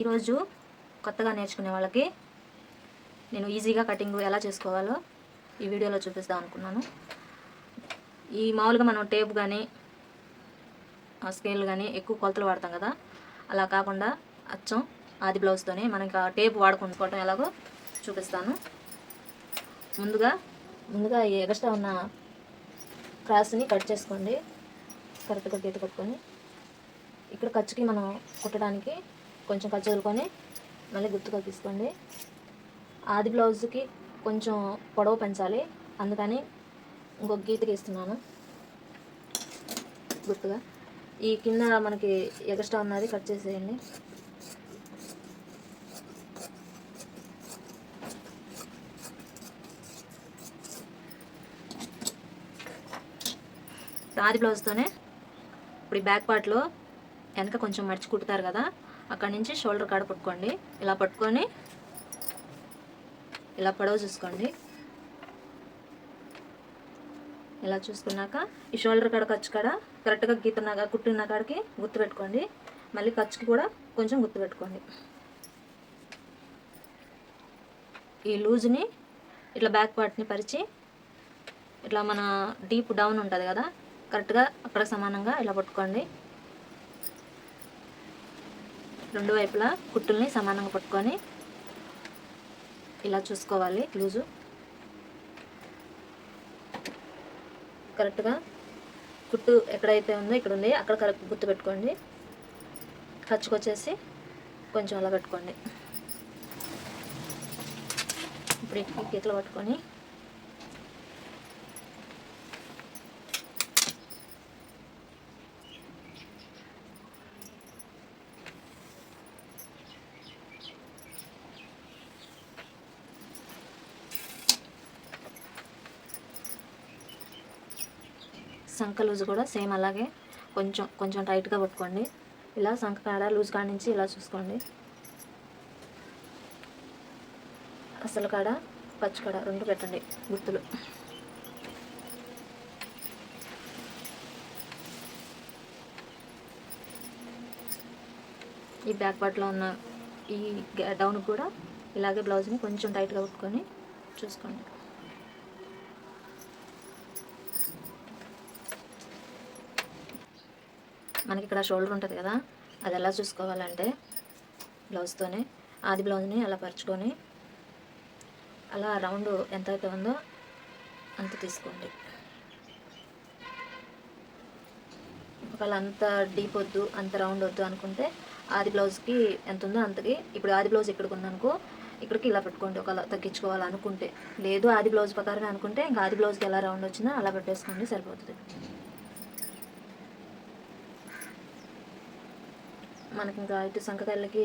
ఈరోజు కొత్తగా నేర్చుకునే వాళ్ళకి నేను ఈజీగా కటింగ్ ఎలా చేసుకోవాలో ఈ వీడియోలో చూపిస్తాను అనుకున్నాను. ఈ మామూలుగా మనం టేప్ కానీ స్కేల్ కానీ ఎక్కువ కొలతలు వాడతాం కదా, అలా కాకుండా అచ్చం ఆది బ్లౌజ్తోనే మనకి ఆ టేప్ వాడుకోవటం ఎలాగో చూపిస్తాను. ముందుగా ఈ ఎక్స్ట్రా ఉన్న క్రాస్ని కట్ చేసుకోండి. కరెక్ట్గా గీత కట్టుకొని ఇక్కడ ఖర్చుకి మనం కుట్టడానికి కొంచెం ఖర్చు వదులుకొని మళ్ళీ గుర్తుగా తీసుకోండి. ఆది బ్లౌజ్కి కొంచెం పొడవు పెంచాలి, అందుకని ఇంకొక గీత గీస్తున్నాను గుర్తుగా. ఈ కింద మనకి ఎక్స్ట్రా ఉన్నది కట్ చేసేయండి. ఆది బ్లౌజ్తోనే ఇప్పుడు ఈ బ్యాక్ పార్ట్లో వెనక కొంచెం మడిచి కుడతారు కదా, అక్కడి నుంచి షోల్డర్ కాడ పట్టుకోండి. ఇలా పట్టుకొని ఇలా పొడవు చూసుకోండి. ఇలా చూసుకున్నాక ఈ షోల్డర్ కాడ ఖర్చు కాడ కరెక్ట్గా గీతన్నాగా కుట్టిన కాడికి గుర్తు పెట్టుకోండి. మళ్ళీ ఖర్చుకి కూడా కొంచెం గుర్తు పెట్టుకోండి. ఈ లూజ్ని ఇట్లా బ్యాక్ పార్ట్ని పరిచి ఇట్లా మన డీప్ డౌన్ ఉంటుంది కదా, కరెక్ట్గా అక్కడ సమానంగా ఇలా పట్టుకోండి. రెండు వైపులా కుట్టుల్ని సమానంగా పట్టుకొని ఇలా చూసుకోవాలి. లూజు కరెక్ట్గా కుట్టు ఎక్కడైతే ఉందో ఇక్కడ ఉంది అక్కడ కరెక్ట్ గుర్తు పెట్టుకోండి. ఖర్చుకొచ్చేసి కొంచెం అలా పెట్టుకోండి. ఇప్పుడు ఈ గీతలు పట్టుకొని సంఖ లూజ్ కూడా సేమ్ అలాగే కొంచెం టైట్గా పట్టుకోండి. ఇలా సంఖ కాడ లూజ్ కాడ నుంచి ఇలా చూసుకోండి. అసలు కాడ ఖర్చు కాడ రెండు పెట్టండి గుర్తులు. ఈ బ్యాక్ పార్ట్లో ఉన్న ఈ డౌన్కి కూడా ఇలాగే బ్లౌజ్ని కొంచెం టైట్గా పట్టుకొని చూసుకోండి. మనకి ఇక్కడ షోల్డర్ ఉంటుంది కదా, అది ఎలా చూసుకోవాలంటే బ్లౌజ్తోనే ఆది బ్లౌజ్ని అలా పరుచుకొని అలా రౌండ్ ఎంత అయితే ఉందో అంత తీసుకోండి. ఒకవేళ అంత డీప్ వద్దు అంత రౌండ్ వద్దు అనుకుంటే ఆది బ్లౌజ్కి ఎంత ఉందో అంతకి, ఇప్పుడు ఆది బ్లౌజ్ ఇక్కడికి ఉందనుకో ఇక్కడికి ఇలా పెట్టుకోండి. ఒకవేళ తగ్గించుకోవాలనుకుంటే, లేదు ఆది బ్లౌజ్ ప్రకారం అనుకుంటే ఇంకా ఆది బ్లౌజ్కి ఎలా రౌండ్ వచ్చిందో అలా పెట్టేసుకోండి, సరిపోతుంది. మనకి ఇంకా ఇటు సంకకాయలకి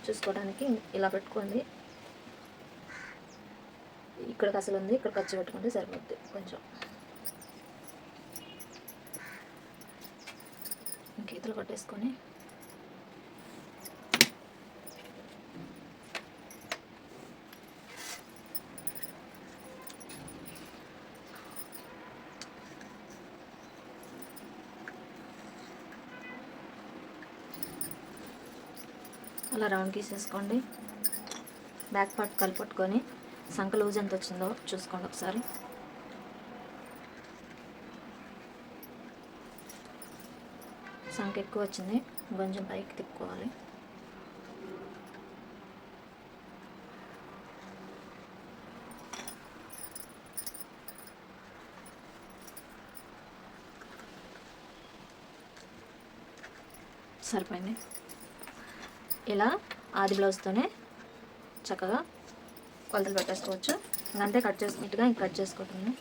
చూసుకోవడానికి ఇలా పెట్టుకోండి. ఇక్కడికి అసలు ఉంది, ఇక్కడ ఖర్చు పెట్టుకుంటే సరిపోద్ది. కొంచెం గీతలు కొట్టేసుకొని అలా రౌండ్ గీసేసుకోండి. బ్యాక్ పార్ట్ కలిపట్టుకొని సంక లూజ్ ఎంత వచ్చిందో చూసుకోండి ఒకసారి. సంక ఎక్కువ వచ్చింది, కొంచెం పైకి తిప్పుకోవాలి. సరిపోయింది. ఇలా ఆది బ్లౌజ్తోనే చక్కగా కొలతలు పెట్టేసుకోవచ్చు. అంతే కట్ చేసుకున్నట్టుగా ఇంక కట్ చేసుకోవటం.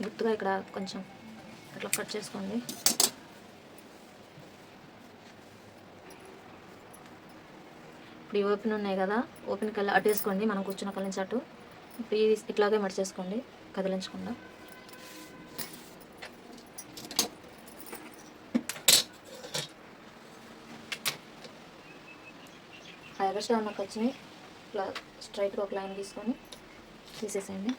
గుర్తుగా ఇక్కడ కొంచెం అట్లా కట్ చేసుకోండి. ఇప్పుడు ఈ ఓపెన్ ఉన్నాయి కదా, ఓపెన్కి వెళ్ళి అటు వేసుకోండి, మనం కూర్చున్న కళ్ళ నుంచి అటు. ఇప్పుడు ఇట్లాగే మడిచేసుకోండి కదిలించకుండా. ఎగస్ట్రా ఉన్న ఖర్చుని ఇట్లా స్ట్రైట్గా ఒక లైన్ తీసుకొని తీసేసేయండి.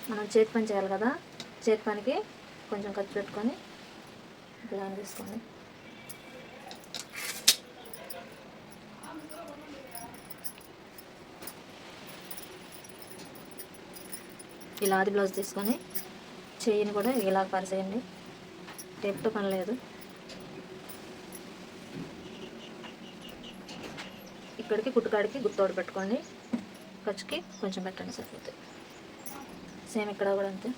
మనం చేతి పని చేయాలి కదా, చేతి పనికి కొంచెం ఖర్చు పెట్టుకొని లైన్ తీసుకోండి. ఇలా ఆది బ్లౌజ్ తీసుకొని చెయ్యిని కూడా ఇలా పరిచేయండి, టేప్తో పని లేదు. ఇక్కడికి కుట్టుకాడికి గుర్తోడు పెట్టుకోండి, ఖర్చుకి కొంచెం పెట్టండి సరిపోతుంది. సేమ్ ఇక్కడ కూడా అంతే.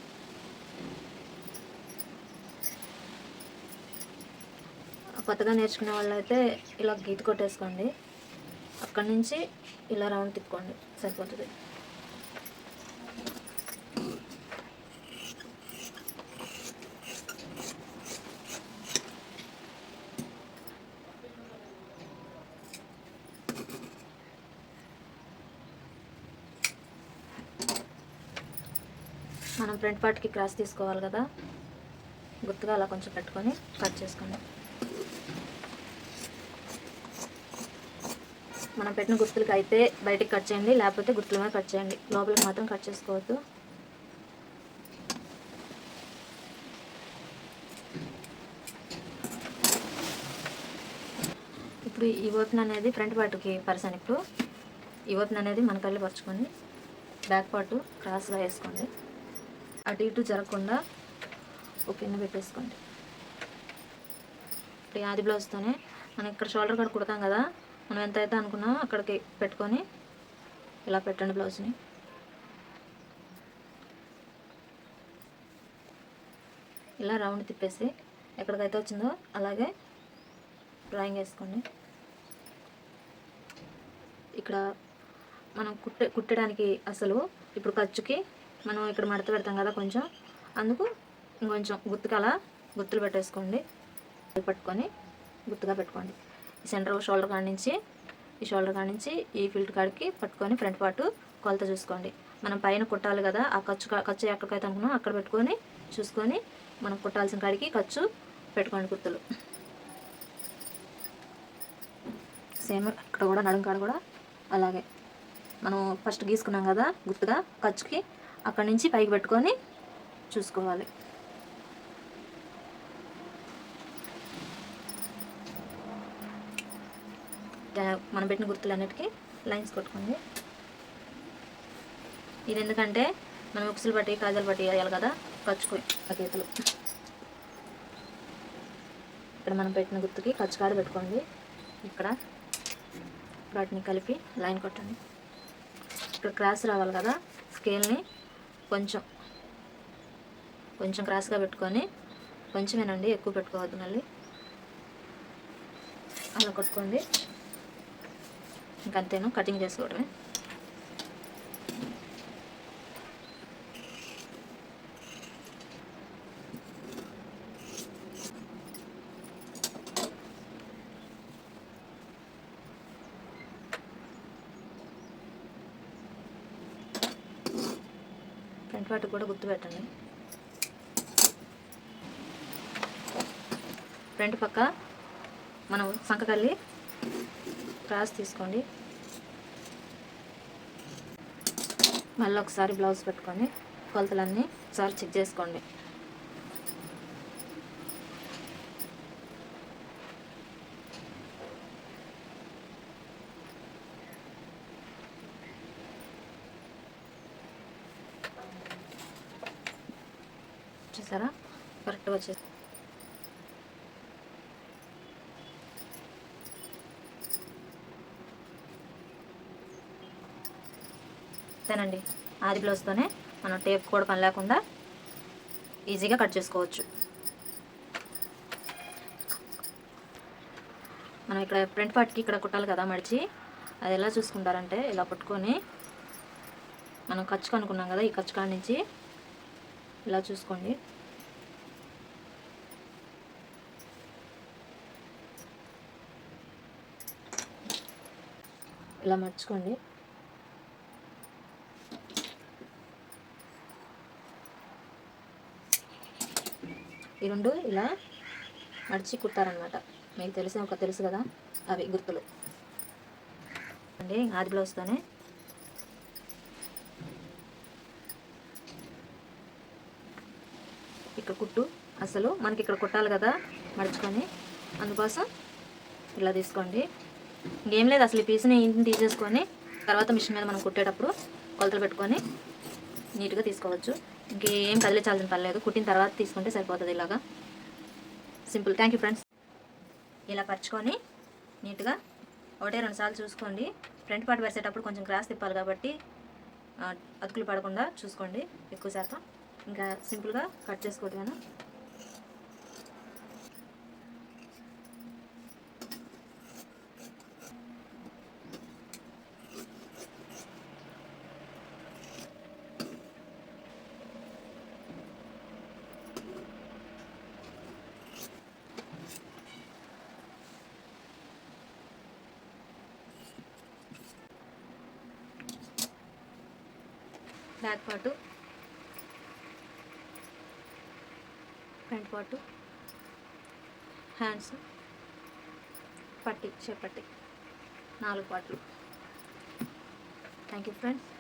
కొత్తగా నేర్చుకునే వాళ్ళు అయితే ఇలా గీత కొట్టేసుకోండి, అక్కడి నుంచి ఇలా రౌండ్ తిప్పుకోండి సరిపోతుంది. మనం ఫ్రంట్ పార్ట్కి క్రాస్ తీసుకోవాలి కదా, గుర్తుగా అలా కొంచెం పెట్టుకొని కట్ చేసుకోండి. మనం పెట్టిన గుర్తులకి అయితే బయటికి కట్ చేయండి, లేకపోతే గుర్తుల మీద కట్ చేయండి, లోపలికి మాత్రం కట్ చేసుకోవద్దు. ఇప్పుడు ఈ ఓపెన్ అనేది ఫ్రంట్ పార్ట్కి పర్సన్. ఇప్పుడు ఈ ఓపెన్ అనేది మన కళ్ళు పరుచుకొని బ్యాక్ పార్ట్ క్రాస్గా వేసుకోండి, అటు ఇటు జరగకుండా ఒక పిన్ పెట్టేసుకోండి. ఇప్పుడు ఈ ఆది బ్లౌజ్తోనే మనం ఇక్కడ షోల్డర్ కాడ కుడతాం కదా, మనం ఎంత అయితే అనుకున్నామో అక్కడికి పెట్టుకొని ఇలా పెట్టండి బ్లౌజ్ని. ఇలా రౌండ్ తిప్పేసి ఎక్కడికైతే వచ్చిందో అలాగే డ్రాయింగ్ వేసుకోండి. ఇక్కడ మనం కుట్టడానికి అసలు ఇప్పుడు ఖర్చుకి మనం ఇక్కడ మడత పెడతాం కదా కొంచెం, అందుకు ఇంకొంచెం గుర్తుగా అలా గుర్తులు పెట్టేసుకోండి, పట్టుకొని గుర్తుగా పెట్టుకోండి. ఈ సెంటర్ షోల్డర్ కాడ నుంచి ఈ షోల్డర్ కాడ నుంచి ఈ ఫిల్ట్ కాడికి పట్టుకొని ఫ్రంట్ పార్ట్ కొలత చూసుకోండి. మనం పైన కుట్టాలి కదా, ఆ ఖర్చు ఎక్కడికైతే అనుకున్నాం అక్కడ పెట్టుకొని చూసుకొని మనం కుట్టాల్సిన కాడికి ఖర్చు పెట్టుకోండి గుర్తులు. సేమ్ ఇక్కడ కూడా నడుం కాడ కూడా అలాగే మనం ఫస్ట్ గీసుకున్నాం కదా గుర్తుగా, ఖర్చుకి అక్కడి నుంచి పైకి పెట్టుకొని చూసుకోవాలి. మనం పెట్టిన గుర్తులన్నిటికీ లైన్స్ కొట్టుకోండి. ఇది ఎందుకంటే మనం ఉక్సులు పట్టి కాజాలు పట్టి వేయాలి కదా ఖర్చుకు గీతలు. ఇక్కడ మనం పెట్టిన గుర్తుకి ఖర్చు కాడ పెట్టుకోండి, ఇక్కడ వాటిని కలిపి లైన్ కొట్టండి. ఇక్కడ క్రాస్ రావాలి కదా, స్కేల్ని కొంచెం క్రాస్గా పెట్టుకొని, కొంచెమేనండి ఎక్కువ పెట్టుకోవద్దు, మళ్ళీ అలా కొట్టుకోండి. ఇంకంతేను, కటింగ్ చేసుకోవడమే. ఫ్రంట్ పార్ట్ కూడా గుర్తు పెట్టండి. ఫ్రంట్ పక్క మనం సంకకల్లి క్రాస్ తీసుకోండి, మళ్ళీ ఒకసారి బ్లౌజ్ పెట్టుకొని కొలతలన్నీ ఒకసారి చెక్ చేసుకోండి. చూసారా కరెక్ట్గా వచ్చేసి. అంతేనండి, ఆది బ్లౌజ్తోనే మనం టేప్ కూడా పని లేకుండా ఈజీగా కట్ చేసుకోవచ్చు. మనం ఇక్కడ ఫ్రంట్ పార్ట్కి ఇక్కడ కుట్టాలి కదా మడిచి, అది ఎలా చూసుకుంటారంటే ఇలా పట్టుకొని మనం ఖర్చుకు అనుకున్నాం కదా, ఈ ఖర్చు కాడ నుంచి ఇలా చూసుకోండి. ఇలా మర్చుకోండి. ఈ రెండు ఇలా మడిచి కుట్టారనమాట. మీకు తెలుసు కదా అవి గుర్తులు అండి. ఆది బ్లౌజ్తోనే ఇక్కడ కుట్టు అసలు మనకి ఇక్కడ కుట్టాలి కదా మడుచుకొని, అందుకోసం ఇలా తీసుకోండి. ఇంకేం లేదు, అసలు ఈ పీస్ని ఇంటిని తీసేసుకొని తర్వాత మిషన్ మీద మనం కుట్టేటప్పుడు కొలతలు పెట్టుకొని నీట్గా తీసుకోవచ్చు. ఇంకేం కదిలించాల్సిన పని లేదు, కుట్టిన తర్వాత తీసుకుంటే సరిపోతుంది. ఇలాగా సింపుల్. Thank you friends. ఇలా పరుచుకొని నీట్గా 1-2 సార్లు చూసుకోండి. ఫ్రంట్ పార్ట్ వేసేటప్పుడు కొంచెం క్రాస్ తిప్పాలి కాబట్టి అతుకులు పడకుండా చూసుకోండి ఎక్కువ శాతం. ఇంకా సింపుల్గా కట్ చేసుకోవటమేనా. Back part, front part, hands, పట్టి, షేప్ పట్టి, 4 పార్ట్లు. Thank you friends.